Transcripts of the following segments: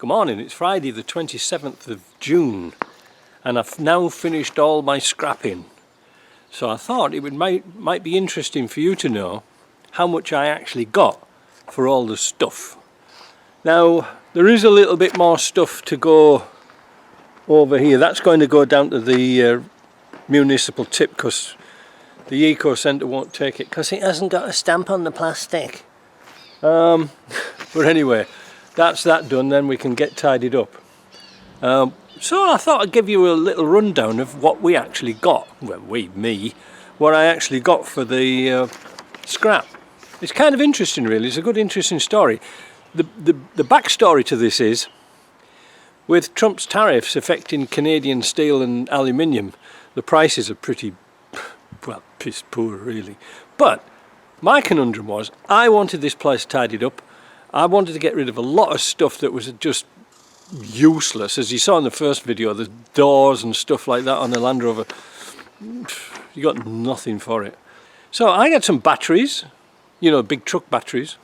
Good morning, it's Friday the 27th of June and I've now finished all my scrapping. So I thought it might be interesting for you to know how much I actually got for all the stuff. Now there is a little bit more stuff to go over here. That's going to go down to the municipal tip because the eco centre won't take it because it hasn't got a stamp on the plastic. But anyway, that's that done, then we can get tidied up. So I thought I'd give you a little rundown of what we actually got. Well, what I actually got for the scrap. It's kind of interesting really, it's a good interesting story. The backstory to this is, with Trump's tariffs affecting Canadian steel and aluminium, the prices are pretty, well, piss poor really. But my conundrum was, I wanted this place tidied up. I wanted to get rid of a lot of stuff that was just useless. As you saw in the first video, the doors and stuff like that on the Land Rover, you got nothing for it. So I got some batteries, you know, big truck batteries.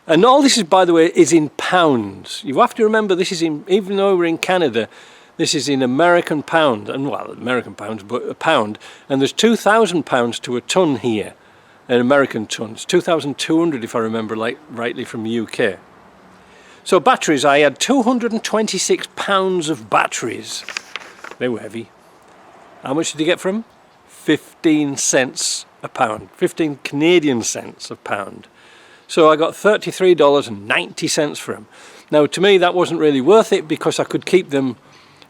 And all this is, by the way, is in pounds. You have to remember this is in, even though we're in Canada, this is in American pound, and well, American pounds, but a pound. And there's 2,000 pounds to a ton here. In American tons, 2,200 if I remember rightly from the UK. So batteries, I had 226 pounds of batteries. They were heavy. How much did you get for them? 15 cents a pound, 15 Canadian cents a pound. So I got $33.90 for them. Now to me that wasn't really worth it because I could keep them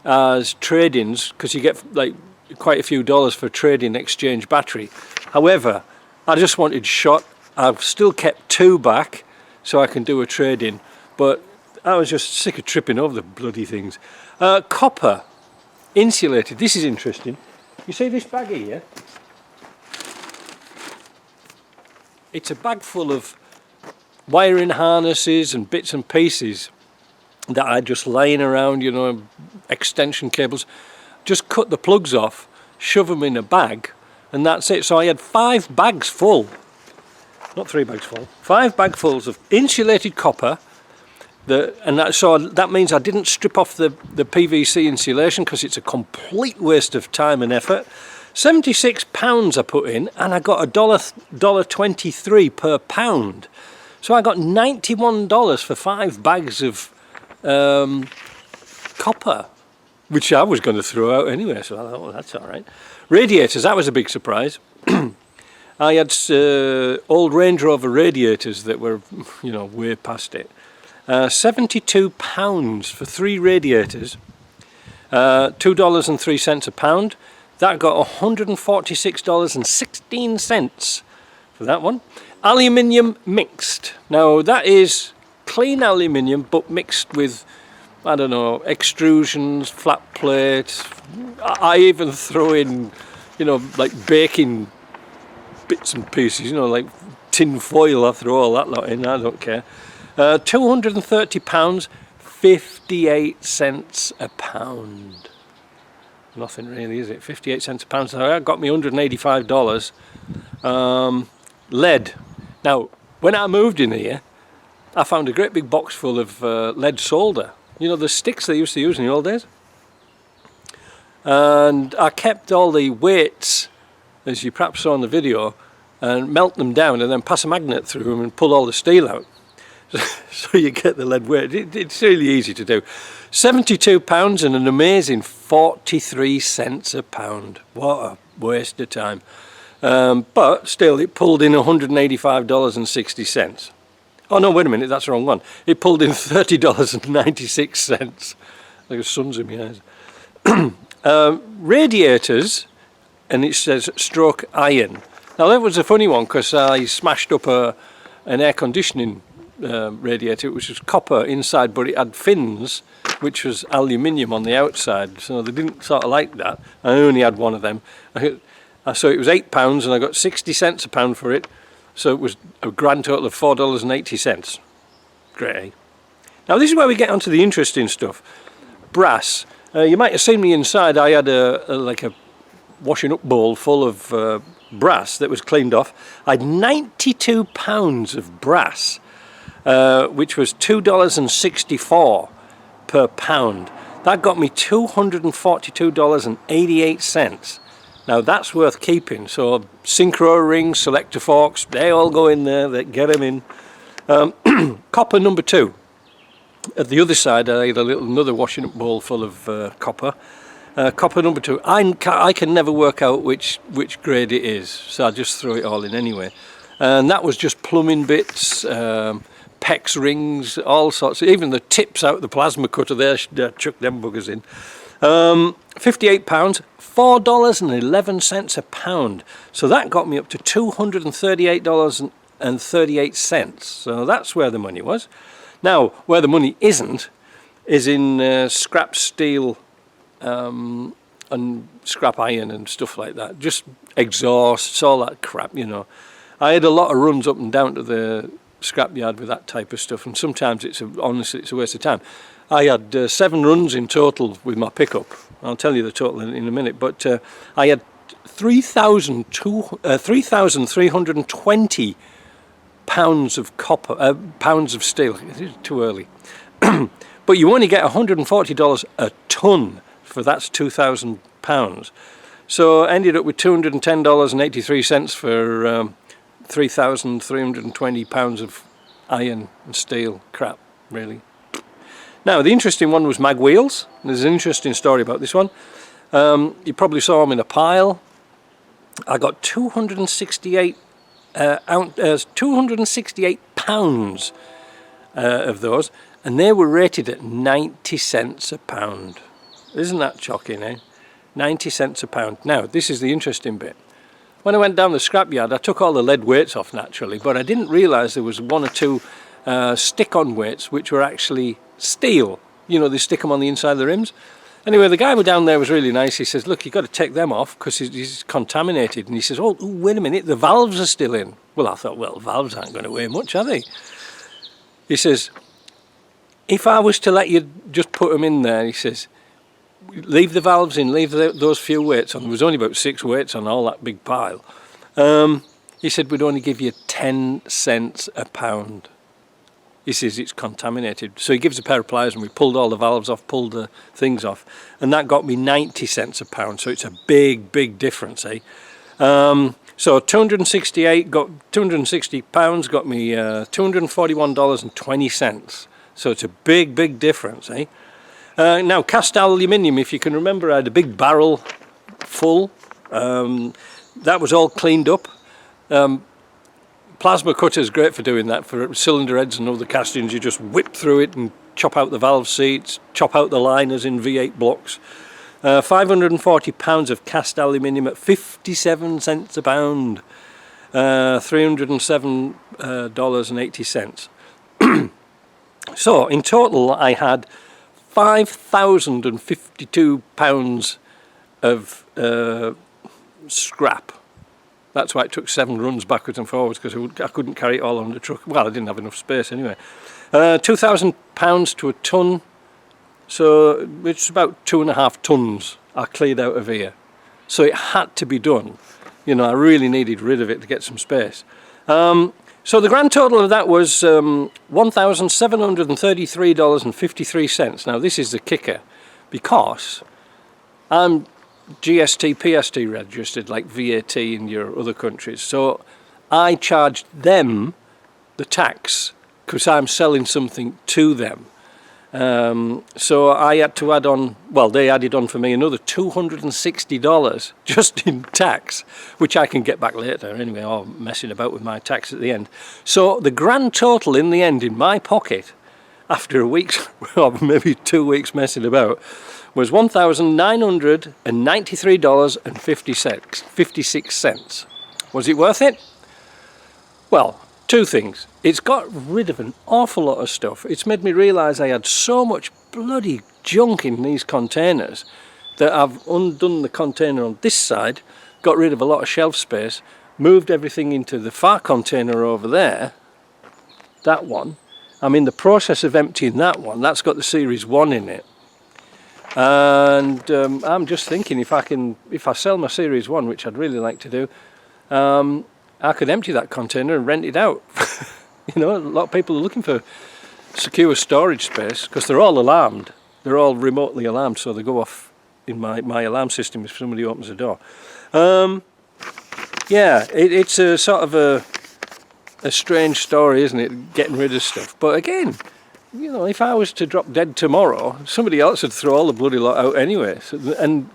as trade-ins because you get like quite a few dollars for trade-in exchange battery. However, I just wanted shot. I've still kept 2 back so I can do a trade-in, but I was just sick of tripping over the bloody things. Copper, insulated. This is interesting. You see this bag here? It's a bag full of wiring harnesses and bits and pieces that are just laying around, you know, extension cables. Just cut the plugs off, shove them in a bag, and that's it. So I had 5 bags full, not 3 bags full, 5 bagfuls of insulated copper. So that means I didn't strip off the PVC insulation because it's a complete waste of time and effort. £76 I put in, and I got $1.23 per pound. So I got $91 for 5 bags of copper, which I was going to throw out anyway, so I thought, well, that's all right. Radiators, that was a big surprise. I had old Range Rover radiators that were, you know, way past it. £72 for 3 radiators, $2.03 a pound. That got $146.16 for that one. Aluminium mixed. Now that is clean aluminium but mixed with, I don't know, extrusions, flat plates. I even throw in, you know, like baking bits and pieces, you know, like tin foil. I throw all that lot in, I don't care. £230, 58 cents a pound. Nothing really, is it? 58 cents a pound, so that got me $185. Lead. Now, when I moved in here, I found a great big box full of lead solder. You know, the sticks they used to use in the old days. And I kept all the weights, as you perhaps saw in the video, and melt them down and then pass a magnet through them and pull all the steel out. So you get the lead weight. It's really easy to do. £72 and an amazing 43 cents a pound. What a waste of time. But still, it pulled in $185.60. Oh no, wait a minute, that's the wrong one. It pulled in $30.96. Like a sun's in my eyes. Radiators, and it says stroke iron. Now that was a funny one because I smashed up an air conditioning radiator, which was copper inside, but it had fins, which was aluminium on the outside. So they didn't sort of like that. I only had one of them. So it was £8 and I got 60 cents a pound for it. So it was a grand total of $4.80. Great, eh? Now this is where we get onto the interesting stuff. Brass. You might have seen me inside. I had like a washing up bowl full of brass that was cleaned off. I had 92 pounds of brass. which was $2.64 per pound. That got me $242.88. Now that's worth keeping. So synchro rings, selector forks, they all go in there, they get them in. Copper number 2. At the other side I had another washing up bowl full of copper. Copper number 2. I can never work out which grade it is, so I just throw it all in anyway. And that was just plumbing bits, PEX rings, all sorts. Even the tips out of the plasma cutter there, chuck them buggers in. 58 pounds, $4.11 a pound. So that got me up to $238.38. So that's where the money was. Now, where the money isn't is in scrap steel and scrap iron and stuff like that. Just exhausts, all that crap, you know. I had a lot of runs up and down to the scrapyard with that type of stuff, and sometimes honestly it's a waste of time. I had 7 runs in total with my pickup. I'll tell you the total in a minute, but I had 3,320 pounds of copper, pounds of steel. It's too early. But you only get $140 a ton for that's 2,000 pounds. So I ended up with $210.83 for 3,320 pounds of iron and steel crap, really. Now, the interesting one was mag wheels. There's an interesting story about this one. You probably saw them in a pile. I got 268 pounds of those, and they were rated at 90 cents a pound. Isn't that shocking, eh? 90 cents a pound. Now, this is the interesting bit. When I went down the scrapyard, I took all the lead weights off naturally, but I didn't realise there was 1 or 2 stick-on weights which were actually steel. You know, they stick them on the inside of the rims. Anyway, the guy down there was really nice. He says, look, you've got to take them off because he's contaminated. And he says, oh, wait a minute, the valves are still in. Well, I thought, well, valves aren't going to weigh much, are they? He says, if I was to let you just put them in there, he says, leave the valves in, leave those few weights on. There was only about 6 weights on all that big pile. He said, we'd only give you 10 cents a pound. He says it's contaminated. So he gives a pair of pliers and we pulled all the valves off, pulled the things off, and that got me 90 cents a pound. So it's a big, big difference, eh? So 260 pounds got me $241.20. So it's a big, big difference, eh? Now, cast aluminium, if you can remember, I had a big barrel full. That was all cleaned up. Plasma cutter is great for doing that. For cylinder heads and other castings, you just whip through it and chop out the valve seats, chop out the liners in V8 blocks. 540 pounds of cast aluminium at 57 cents a pound. $307.80. So, in total, I had 5,052 pounds of scrap. That's why it took 7 runs backwards and forwards, because I couldn't carry it all on the truck. Well, I didn't have enough space anyway. 2,000 pounds to a ton, so it's about 2.5 tons I cleared out of here. So it had to be done. You know, I really needed rid of it to get some space. So the grand total of that was $1,733.53. Now this is the kicker, because I'm GST, PST registered like VAT in your other countries. So I charged them the tax because I'm selling something to them. So I had to add on, well, they added on for me another $260 just in tax, which I can get back later anyway, or messing about with my tax at the end. So the grand total in the end in my pocket, after a week's, or maybe 2 weeks messing about, was $1,993.56. Was it worth it? Well, 2 things. It's got rid of an awful lot of stuff. It's made me realise I had so much bloody junk in these containers that I've undone the container on this side, got rid of a lot of shelf space, moved everything into the far container over there, that one. I'm in the process of emptying that one. That's got the Series 1 in it. And I'm just thinking if I sell my Series 1, which I'd really like to do, I could empty that container and rent it out. You know, a lot of people are looking for secure storage space because they're all alarmed. They're all remotely alarmed, so they go off in my alarm system if somebody opens the door. Yeah, it's a sort of a strange story, isn't it, getting rid of stuff. But again, you know, if I was to drop dead tomorrow, somebody else would throw all the bloody lot out anyway. So, and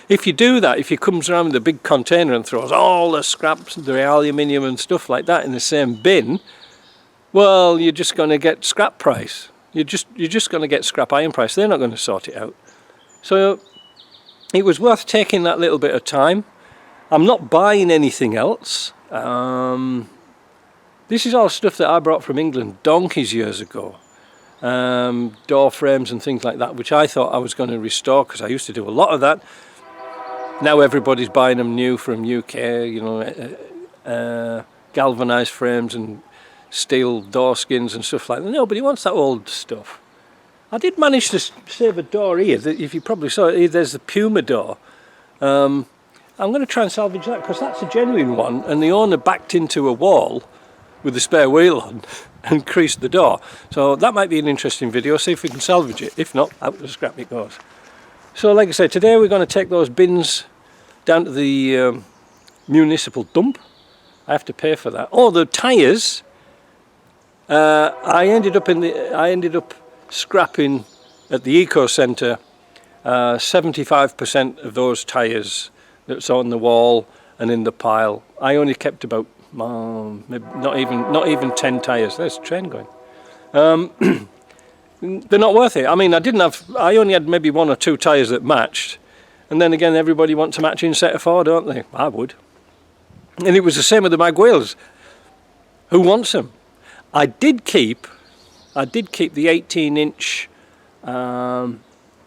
if you do that, if he comes around with a big container and throws all the scraps, the aluminium and stuff like that in the same bin, well, you're just going to get scrap price. You're just going to get scrap iron price. They're not going to sort it out. So it was worth taking that little bit of time. I'm not buying anything else. This is all stuff that I brought from England donkeys years ago. Door frames and things like that, which I thought I was going to restore because I used to do a lot of that. Now everybody's buying them new from UK, you know, galvanised frames and steel door skins and stuff like that. Nobody wants that old stuff. I did manage to save a door here. If you probably saw it, there's the Puma door. I'm going to try and salvage that because that's a genuine one, and the owner backed into a wall with the spare wheel on and creased the door. So that might be an interesting video, see if we can salvage it. If not, out to the scrap it goes. So like I said, today we're going to take those bins down to the municipal dump. I have to pay for that. Oh, the tyres, I ended up scrapping at the eco centre 75% of those tyres that's on the wall and in the pile. I only kept about maybe not even 10 tyres. There's a train going. They're not worth it. I mean, I only had maybe 1 or 2 tyres that matched, and then again everybody wants a matching set of 4, don't they? I would. And it was the same with the mag wheels. Who wants them? I did keep the 18-inch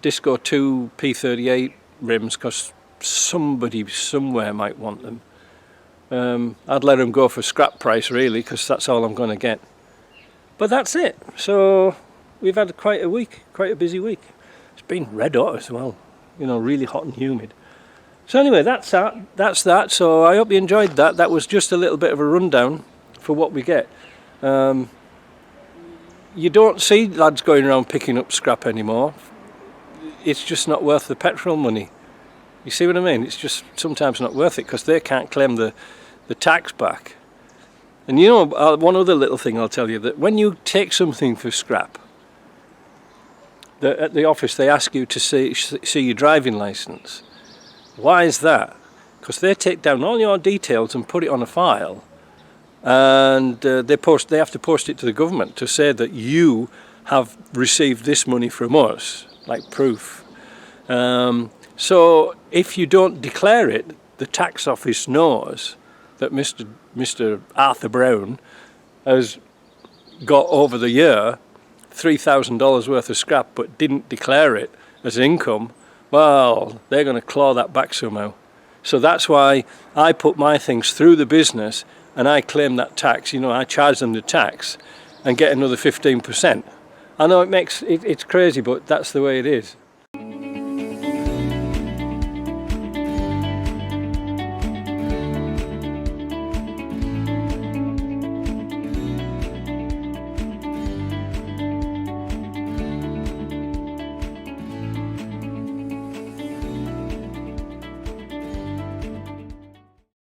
Disco 2 P38 rims because somebody somewhere might want them. I'd let them go for scrap price really because that's all I'm going to get. But that's it. So we've had quite a busy week. It's been red hot as well, you know, really hot and humid. So anyway, that's that. So I hope you enjoyed that. That was just a little bit of a rundown for what we get. You don't see lads going around picking up scrap anymore. It's just not worth the petrol money. You see what I mean? It's just sometimes not worth it because they can't claim the tax back. And you know, one other little thing I'll tell you, that when you take something for scrap, at the office they ask you to see your driving licence. Why is that? Because they take down all your details and put it on a file, and they have to post it to the government to say that you have received this money from us, like proof. So if you don't declare it, the tax office knows that Mr. Arthur Brown has got over the year $3,000 worth of scrap but didn't declare it as income. Well, they're going to claw that back somehow. So that's why I put my things through the business and I claim that tax. You know, I charge them the tax and get another 15%. I know it's crazy, but that's the way it is.